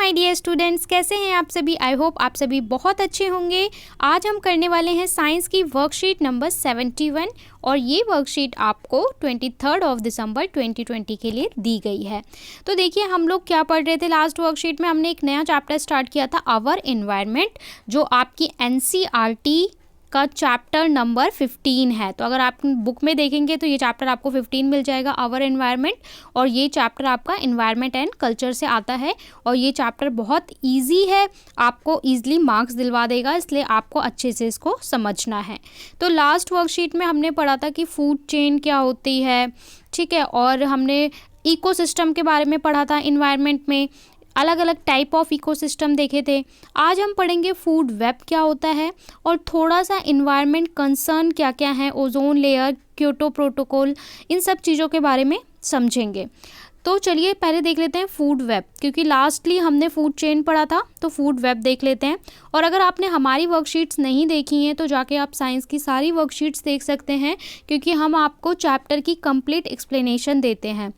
My dear students, कैसे हैं आप सभी। आई होप आप सभी बहुत अच्छे होंगे। आज हम करने वाले हैं साइंस की वर्कशीट नंबर 71 और ये वर्कशीट आपको 23 दिसंबर 2020 के लिए दी गई है। तो देखिए हम लोग क्या पढ़ रहे थे लास्ट वर्कशीट में। हमने एक नया चैप्टर स्टार्ट किया था आवर एनवायरनमेंट, जो आपकी एनसीईआरटी का चैप्टर नंबर 15 है। तो अगर आप बुक में देखेंगे तो ये चैप्टर आपको 15 मिल जाएगा, आवर एनवायरनमेंट। और ये चैप्टर आपका एनवायरनमेंट एंड कल्चर से आता है और ये चैप्टर बहुत इजी है, आपको इजीली मार्क्स दिलवा देगा, इसलिए आपको अच्छे से इसको समझना है। तो लास्ट वर्कशीट में हमने पढ़ा था कि फूड चेन क्या होती है, ठीक है, और हमने इकोसिस्टम के बारे में पढ़ा था। एनवायरनमेंट में अलग अलग टाइप ऑफ इकोसिस्टम देखे थे। आज हम पढ़ेंगे फूड वेब क्या होता है और थोड़ा सा एनवायरनमेंट कंसर्न क्या क्या है, ओजोन लेयर, क्योटो प्रोटोकॉल, इन सब चीज़ों के बारे में समझेंगे। तो चलिए पहले देख लेते हैं फूड वेब, क्योंकि लास्टली हमने फूड चेन पढ़ा था, तो फूड वेब देख लेते हैं। और अगर आपने हमारी वर्कशीट्स नहीं देखी हैं तो जाके आप साइंस की सारी वर्कशीट्स देख सकते हैं, क्योंकि हम आपको चैप्टर की कंप्लीट एक्सप्लेनेशन देते हैं।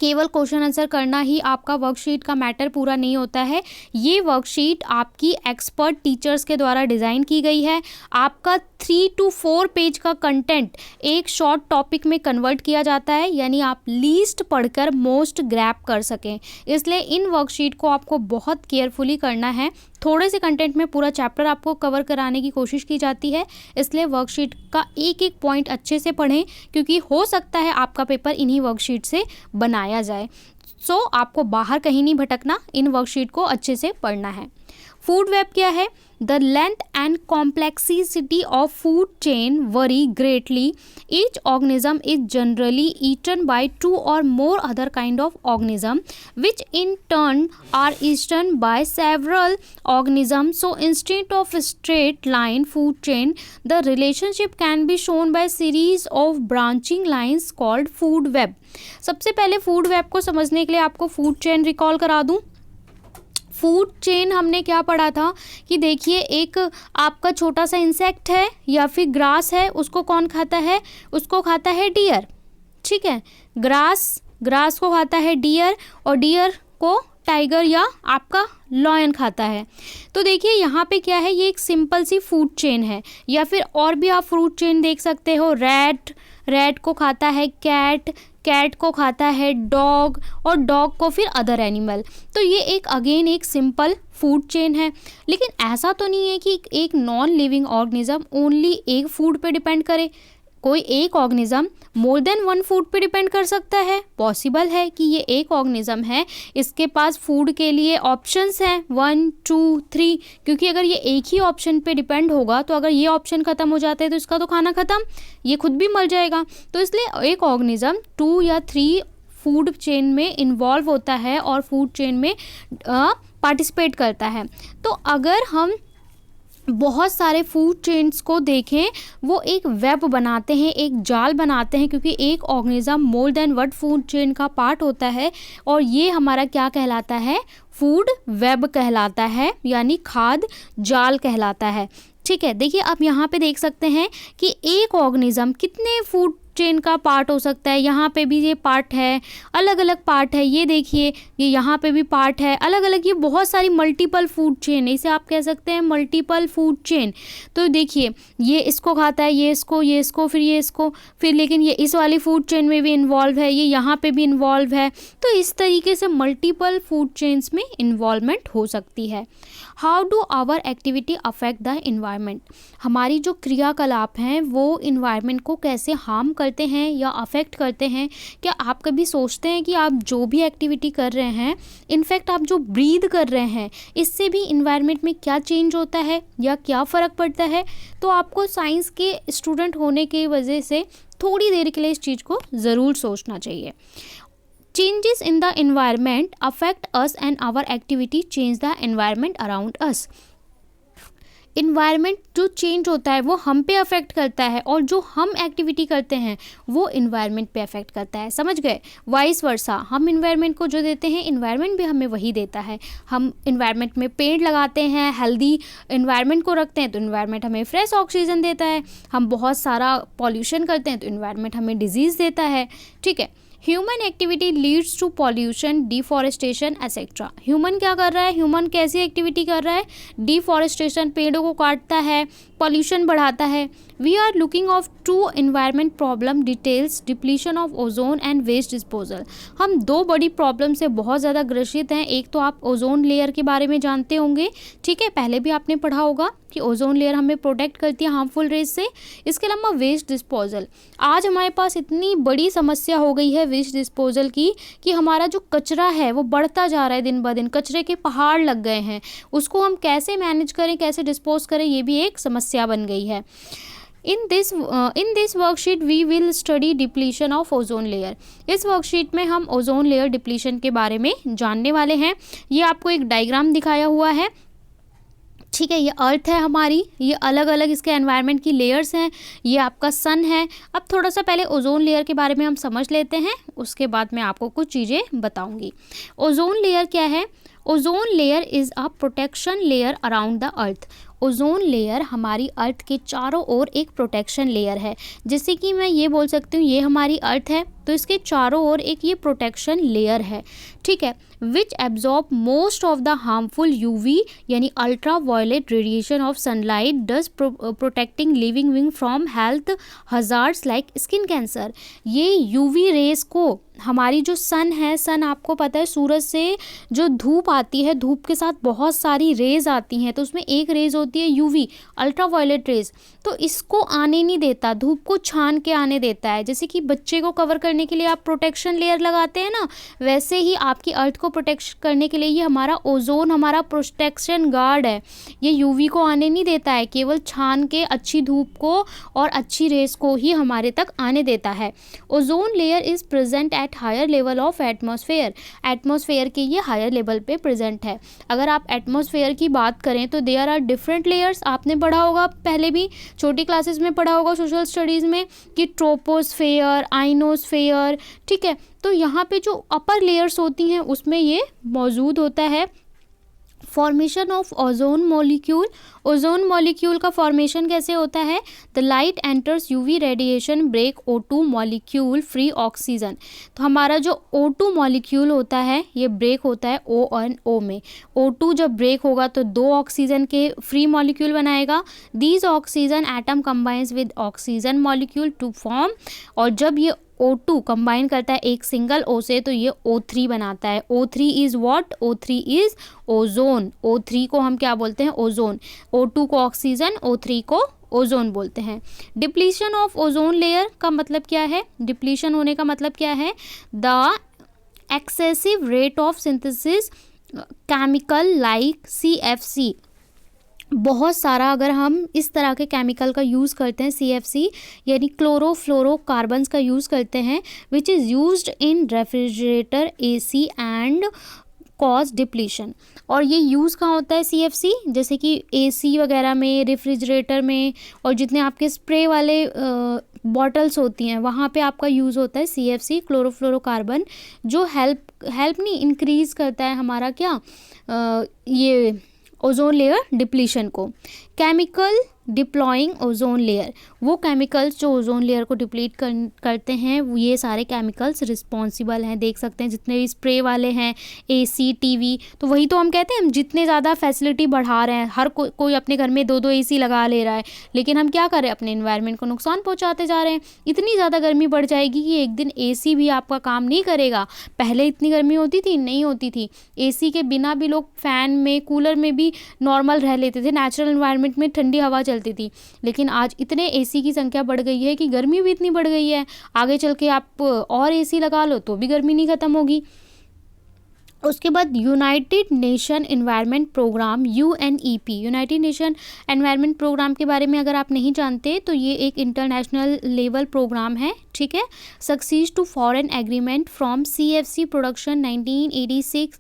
केवल क्वेश्चन आंसर करना ही आपका वर्कशीट का मैटर पूरा नहीं होता है। ये वर्कशीट आपकी एक्सपर्ट टीचर्स के द्वारा डिज़ाइन की गई है। आपका 3 to 4 पेज का कंटेंट एक शॉर्ट टॉपिक में कन्वर्ट किया जाता है, यानी आप लीस्ट पढ़कर मोस्ट ग्रैब कर सकें। इसलिए इन वर्कशीट को आपको बहुत केयरफुली करना है। थोड़े से कंटेंट में पूरा चैप्टर आपको कवर कराने की कोशिश की जाती है, इसलिए वर्कशीट का एक एक पॉइंट अच्छे से पढ़ें, क्योंकि हो सकता है आपका पेपर इन्हीं वर्कशीट से बनाया जाए। सो आपको बाहर कहीं नहीं भटकना, इन वर्कशीट को अच्छे से पढ़ना है। फूड वेब क्या है? The length and complexity of food chain vary greatly. Each organism is generally eaten by 2 or more other kind of organism, which in turn are eaten by several organisms. So instead of a straight line food chain, the relationship can be shown by series of branching lines called food web. सबसे पहले food web को समझने के लिए आपको food chain recall करा दूं। Food chain हमने क्या पढ़ा था कि देखिए एक आपका छोटा सा इंसेक्ट है या फिर ग्रास है, उसको कौन खाता है? उसको खाता है डियर, ठीक है। ग्रास को खाता है डियर और डियर को टाइगर या आपका लॉयन खाता है। तो देखिए यहाँ पे क्या है, ये एक सिंपल सी फूड चेन है। या फिर और भी आप फूड चेन देख सकते हो। रैट को खाता है कैट को खाता है डॉग और डॉग को फिर अदर एनिमल। तो ये एक सिंपल फूड चेन है। लेकिन ऐसा तो नहीं है कि एक नॉन लिविंग ऑर्गेनिज्म ओनली एक फूड पे डिपेंड करे। कोई एक organism more than one food पे डिपेंड कर सकता है। पॉसिबल है कि ये एक ऑर्गेनिज्म है, इसके पास फूड के लिए ऑप्शंस हैं 1 2 3, क्योंकि अगर ये एक ही ऑप्शन पे डिपेंड होगा तो अगर ये ऑप्शन ख़त्म हो जाता है तो इसका तो खाना ख़त्म, ये खुद भी मर जाएगा। तो इसलिए एक ऑर्गेनिज्म 2 या 3 फूड चेन में इन्वॉल्व होता है और फूड चेन में पार्टिसिपेट करता है। तो अगर हम बहुत सारे फूड चेन्स को देखें, वो एक वेब बनाते हैं, एक जाल बनाते हैं, क्योंकि एक organism more than one food chain का पार्ट होता है। और ये हमारा क्या कहलाता है? फूड वेब कहलाता है, यानी खाद्य जाल कहलाता है, ठीक है। देखिए आप यहाँ पे देख सकते हैं कि एक ऑर्गेनिज्म कितने फूड चेन का पार्ट हो सकता है। यहाँ पे भी ये पार्ट है, अलग अलग पार्ट है। ये देखिए ये यहाँ पे भी पार्ट है, अलग अलग, ये बहुत सारी मल्टीपल फूड चेन, इसे आप कह सकते हैं मल्टीपल फूड चेन। तो देखिए ये इसको खाता है, ये इसको फिर ये इसको, फिर लेकिन ये इस वाली फूड चेन में भी इन्वॉल्व है, ये यहाँ पे भी इन्वॉल्व है। तो इस तरीके से मल्टीपल फूड चेन्स में इन्वॉल्वमेंट हो सकती है। How do our activity affect the environment? हमारी जो क्रियाकलाप हैं वो इन्वायरमेंट को कैसे हार्म करते हैं या अफेक्ट करते हैं? क्या आप कभी सोचते हैं कि आप जो भी एक्टिविटी कर रहे हैं, इनफैक्ट आप जो ब्रीद कर रहे हैं, इससे भी इन्वायरमेंट में क्या चेंज होता है या क्या फ़र्क पड़ता है? तो आपको साइंस के स्टूडेंट होने की वजह से थोड़ी देर के लिए इस चीज़ को ज़रूर सोचना चाहिए। Changes in the environment affect us and our activity change the environment around us. Environment जो चेंज होता है वो हम पे अफेक्ट करता है और जो हम एक्टिविटी करते हैं वो इन्वायरमेंट पे अफेक्ट करता है। समझ गए? वाइस वर्सा, हम इन्वायरमेंट को जो देते हैं इन्वायरमेंट भी हमें वही देता है। हम इन्वायरमेंट में पेड़ लगाते हैं, हेल्दी इन्वायरमेंट को रखते हैं तो इन्वायरमेंट हमें फ्रेश ऑक्सीजन देता है। हम बहुत सारा पॉल्यूशन करते हैं तो इन्वायरमेंट हमें डिजीज़ देता है, ठीक है। Human activity leads to pollution, deforestation etcetera. Human क्या कर रहा है, ह्यूमन कैसी एक्टिविटी कर रहा है, डिफॉरेस्टेशन, पेड़ों को काटता है, पॉल्यूशन बढ़ाता है। We are looking off to environment problem details, depletion of ozone and waste disposal. हम दो बड़ी प्रॉब्लम से बहुत ज़्यादा ग्रसित हैं। एक तो आप ओजोन लेयर के बारे में जानते होंगे, ठीक है, पहले भी आपने पढ़ा होगा कि ओजोन लेयर हमें प्रोटेक्ट करती है हार्मफुल रेज से। इसके अलावा वेस्ट डिस्पोजल, आज हमारे पास इतनी बड़ी समस्या हो गई है वेस्ट डिस्पोजल की कि हमारा जो कचरा है वो बढ़ता जा रहा है दिन ब दिन, कचरे के पहाड़ लग गए हैं। उसको हम कैसे मैनेज करें, कैसे डिस्पोज करें, ये भी एक समस्या बन गई है। In this worksheet we will study depletion of ozone layer। इस वर्कशीट में हम ओजोन लेयर डिप्लीशन के बारे में जानने वाले हैं। ये आपको एक डायग्राम दिखाया हुआ है, ठीक है। ये अर्थ है हमारी, ये अलग अलग इसके एनवायरनमेंट की लेयर्स हैं, ये आपका सन है। अब थोड़ा सा पहले ओजोन लेयर के बारे में हम समझ लेते हैं, उसके बाद मैं आपको कुछ चीज़ें बताऊंगी। ओजोन लेयर क्या है? Ozone layer is a protection layer around the earth. Ozone layer हमारी अर्थ के चारों ओर एक प्रोटेक्शन लेयर है। जैसे कि मैं ये बोल सकती हूँ, ये हमारी अर्थ है तो इसके चारों ओर एक ये प्रोटेक्शन लेयर है, ठीक है। Which absorb most of the harmful UV यानी ultra violet radiation of sunlight, does protecting living being from health hazards like skin cancer. ये यूवी रेस को, हमारी जो सन है, सन आपको पता है सूरज से जो धूप आती है, धूप के साथ बहुत सारी रेज आती हैं, तो उसमें एक रेज होती है यूवी अल्ट्रा वायलेट रेज, तो इसको आने नहीं देता, धूप को छान के आने देता है। जैसे कि बच्चे को कवर करने के लिए आप प्रोटेक्शन लेयर लगाते हैं ना, वैसे ही आपकी अर्थ को प्रोटेक्ट करने के लिए ये हमारा ओजोन हमारा प्रोटेक्शन गार्ड है। ये यूवी को आने नहीं देता है, केवल छान के अच्छी धूप को और अच्छी रेस को ही हमारे तक आने देता है। Ozone layer is present at higher level of atmosphere. Atmosphere के ये हायर लेवल पे प्रेजेंट है। अगर आप एटमॉस्फेयर की बात करें तो देयर आर डिफरेंट लेयर्स। आपने पढ़ा होगा, पहले भी छोटी क्लासेस में पढ़ा होगा सोशल स्टडीज़ में, कि ट्रोपोस्फेयर, आइनोस्फेयर, ठीक है। तो यहाँ पे जो अपर लेयर्स होती हैं उसमें ये मौजूद होता है। Formation of ozone molecule. Ozone molecule का फॉर्मेशन कैसे होता है? The light enters UV radiation break O2 molecule free oxygen. तो हमारा जो O2 मॉलिक्यूल होता है ये ब्रेक होता है O और O में। O2 जब ब्रेक होगा तो दो ऑक्सीजन के फ्री मॉलिक्यूल बनाएगा। These oxygen atom combines with oxygen molecule to form, और जब ये O2 कंबाइन करता है एक सिंगल O से तो ये O3 बनाता है। O3 is what? O3 is ozone. O3 को हम क्या बोलते हैं? ओजोन। O2 को ऑक्सीजन, O3 को ओजोन बोलते हैं। डिप्लीशन ऑफ ओजोन लेयर का मतलब क्या है? डिप्लीशन होने का मतलब क्या है? The excessive rate of synthesis chemical like CFC। बहुत सारा अगर हम इस तरह के केमिकल का यूज़ करते हैं, CFC यानी क्लोरोफ्लोरोकार्बन्स का यूज़ करते हैं, which is used in refrigerator, AC and cause depletion. और ये यूज़ कहाँ होता है CFC? जैसे कि AC वगैरह में, रेफ्रिजरेटर में, और जितने आपके स्प्रे वाले बॉटल्स होती हैं वहाँ पे आपका यूज़ होता है CFC, क्लोरोफ्लोरोकार्बन, जो हेल्प नहीं इंक्रीज़ करता है हमारा क्या ये ओजोन लेयर डिप्लीशन को। केमिकल डिप्लॉइंग ओजोन लेयर, वो केमिकल्स जो ओजोन लेयर को डिप्लीट करते हैं, ये सारे केमिकल्स रिस्पॉन्सिबल हैं। देख सकते हैं जितने भी स्प्रे वाले हैं, AC, TV, तो वही तो हम कहते हैं हम जितने ज़्यादा फैसिलिटी बढ़ा रहे हैं, हर कोई अपने घर में 2-2 AC लगा ले रहा है, लेकिन हम क्या कर रहे हैं? अपने इन्वायरमेंट को नुकसान पहुँचाते जा रहे हैं। इतनी ज़्यादा गर्मी बढ़ जाएगी कि एक दिन AC भी आपका काम नहीं करेगा। पहले इतनी गर्मी होती थी? नहीं होती थी। AC के बिना भी लोग फ़ैन में, कूलर में भी नॉर्मल रह लेते थे, नेचुरल इन्वायरमेंट में ठंडी हवा चलती थी। लेकिन आज इतने AC की संख्या बढ़ गई है कि गर्मी भी इतनी बढ़ गई है, आगे चल के आप और AC लगा लो तो भी गर्मी नहीं ख़त्म होगी। उसके बाद United Nation environment programme, UNEP, United Nation environment programme के बारे में अगर आप नहीं जानते तो ये एक इंटरनेशनल लेवल प्रोग्राम है, ठीक है। Succeed to foreign agreement from CFC production 1986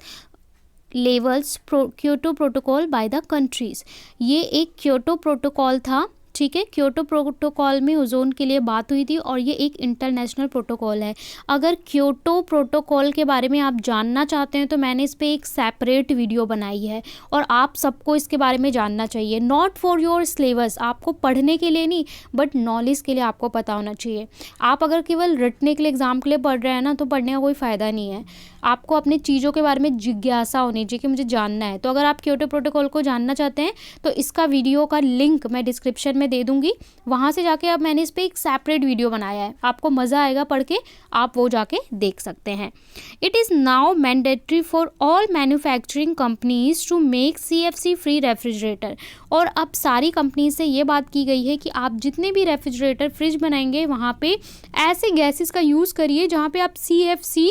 levels Kyoto protocol by the countries. ये एक क्योटो प्रोटोकॉल था, ठीक है। क्योटो प्रोटोकॉल में ओजोन के लिए बात हुई थी और ये एक इंटरनेशनल प्रोटोकॉल है। अगर क्योटो प्रोटोकॉल के बारे में आप जानना चाहते हैं तो मैंने इस पे एक सेपरेट वीडियो बनाई है और आप सबको इसके बारे में जानना चाहिए। नॉट फॉर योर सिलेबस, आपको पढ़ने के लिए नहीं बट नॉलेज के लिए आपको पता होना चाहिए। आप अगर केवल रटने के लिए एग्जाम के लिए पढ़ रहे हैं ना तो पढ़ने का कोई फ़ायदा नहीं है। आपको अपनी चीज़ों के बारे में जिज्ञासा होनी चाहिए कि मुझे जानना है। तो अगर आप क्योटो प्रोटोकॉल को जानना चाहते हैं तो इसका वीडियो का लिंक मैं डिस्क्रिप्शन में दे दूँगी, वहाँ से जाके अब मैंने इस पर एक सेपरेट वीडियो बनाया है, आपको मज़ा आएगा पढ़ के, आप वो जाके देख सकते हैं। It is now mandatory for all manufacturing companies to make CFC free refrigerator. और अब सारी कंपनी से ये बात की गई है कि आप जितने भी रेफ्रिजरेटर फ्रिज बनाएंगे वहाँ पे ऐसे गैसेस का यूज़ करिए जहाँ पे आप CFC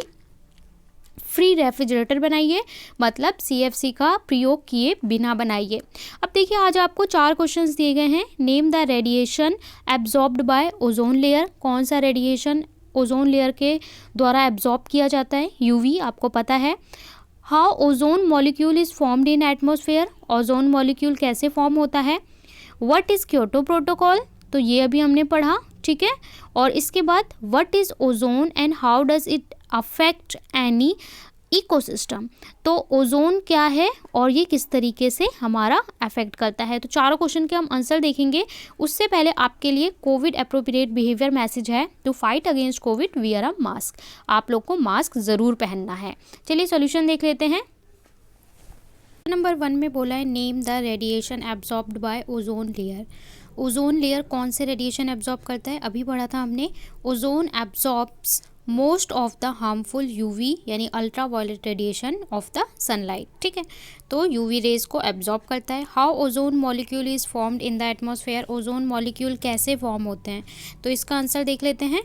फ्री रेफ्रिजरेटर बनाइए, मतलब CFC का प्रयोग किए बिना बनाइए। अब देखिए आज आपको 4 क्वेश्चंस दिए गए हैं। Name the radiation absorbed bye ozone layer, कौन सा रेडिएशन ओजोन लेयर के द्वारा एब्जॉर्ब किया जाता है? UV, आपको पता है। How ozone molecule is formed in atmosphere, ozone molecule कैसे फॉर्म होता है। व्हाट इज़ क्योटो प्रोटोकॉल, तो ये अभी हमने पढ़ा, ठीक है। और इसके बाद what is ozone and how does it affect any ecosystem, तो ओजोन क्या है और ये किस तरीके से हमारा अफेक्ट करता है। तो चारों क्वेश्चन के हम आंसर देखेंगे। उससे पहले आपके लिए कोविड अप्रोप्रिएट बिहेवियर मैसेज है। To fight against Covid wear a mask, आप लोग को मास्क ज़रूर पहनना है। चलिए सॉल्यूशन देख लेते हैं। नंबर 1 में बोला है name the radiation absorbed bye ozone layer. Ozone layer कौन से रेडिएशन एब्जॉर्ब करता है? अभी पढ़ा था हमने, ozone absorbs most of the harmful UV यानी ultra violet radiation of the sunlight, ठीक है। तो UV रेज को एब्जॉर्ब करता है। How ozone molecule is formed in the atmosphere, ozone molecule कैसे फॉर्म होते हैं, तो इसका आंसर देख लेते हैं।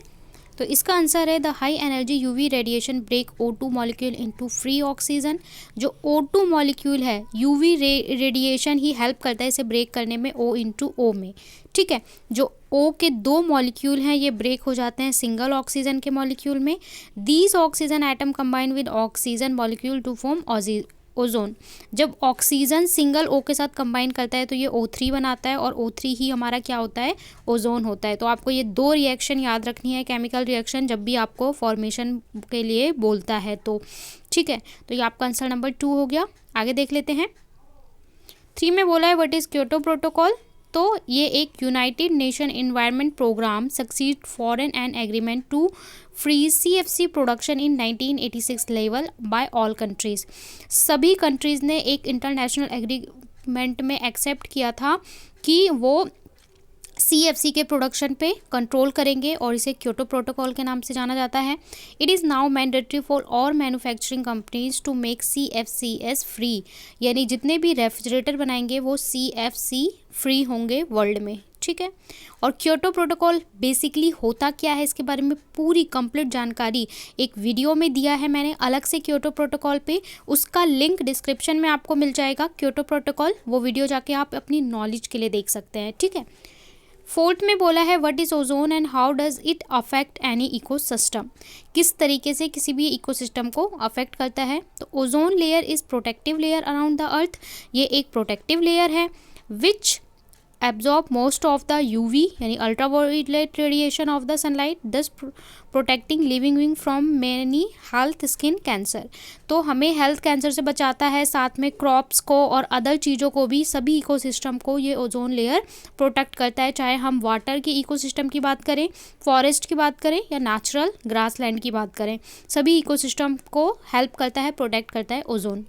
तो इसका आंसर है the high energy UV radiation break O2 molecule into free oxygen. जो O2 मॉलिक्यूल है UV रेडिएशन ही हेल्प करता है इसे ब्रेक करने में O इंटू O में, ठीक है। जो O के 2 मॉलिक्यूल हैं ये ब्रेक हो जाते हैं सिंगल ऑक्सीजन के मॉलिक्यूल में। These oxygen atom combine with oxygen molecule to form ozone. जब ऑक्सीजन सिंगल O के साथ कंबाइन करता है तो ये O3 बनाता है और O3 ही हमारा क्या होता है, ओजोन होता है। तो आपको ये 2 रिएक्शन याद रखनी है, केमिकल रिएक्शन, जब भी आपको फॉर्मेशन के लिए बोलता है तो, ठीक है। तो ये आपका आंसर नंबर 2 हो गया। आगे देख लेते हैं। 3 में बोला है व्हाट इज़ क्योटो प्रोटोकॉल, तो ये एक United Nation environment programme succeed foreign and agreement to free CFC production in 1986 level by all countries. सभी कंट्रीज़ ने एक इंटरनेशनल एग्रीमेंट में एक्सेप्ट किया था कि वो CFC के प्रोडक्शन पे कंट्रोल करेंगे और इसे क्योटो प्रोटोकॉल के नाम से जाना जाता है। It is now mandatory for all manufacturing companies to make CFCs free, यानी जितने भी रेफ्रिजरेटर बनाएंगे वो CFC फ्री होंगे वर्ल्ड में, ठीक है। और क्योटो प्रोटोकॉल बेसिकली होता क्या है इसके बारे में पूरी कंप्लीट जानकारी एक वीडियो में दिया है मैंने अलग से क्योटो प्रोटोकॉल पे, उसका लिंक डिस्क्रिप्शन में आपको मिल जाएगा। क्योटो प्रोटोकॉल वो वीडियो जाके आप अपनी नॉलेज के लिए देख सकते हैं, ठीक है। 4th में बोला है what is ozone and how does it affect any ecosystem, किस तरीके से किसी भी इकोसिस्टम को अफेक्ट करता है। तो ozone layer is protective layer around the earth, ये एक प्रोटेक्टिव लेयर है which absorb most of the UV यानी ultra violet radiation of the sunlight, thus protecting living being from many health skin cancer. तो हमें health cancer से बचाता है, साथ में क्रॉप्स को और अदर चीज़ों को भी, सभी इकोसिस्टम को ये ओजोन लेयर प्रोटेक्ट करता है। चाहे हम वाटर के इकोसिस्टम की बात करें, फॉरेस्ट की बात करें या नेचुरल ग्रासलैंड की बात करें, सभी इकोसिस्टम को हेल्प करता है, प्रोटेक्ट करता है ओजोन।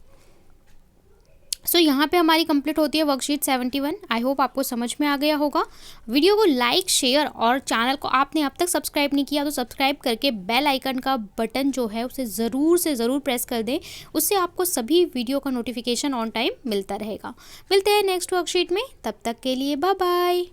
सो यहाँ पे हमारी कंप्लीट होती है वर्कशीट 71। आई होप आपको समझ में आ गया होगा। वीडियो को लाइक, शेयर और चैनल को आपने अब तक सब्सक्राइब नहीं किया तो सब्सक्राइब करके बेल आइकन का बटन जो है उसे ज़रूर से ज़रूर प्रेस कर दें, उससे आपको सभी वीडियो का नोटिफिकेशन ऑन टाइम मिलता रहेगा। मिलते हैं नेक्स्ट वर्कशीट में, तब तक के लिए बाय बाय।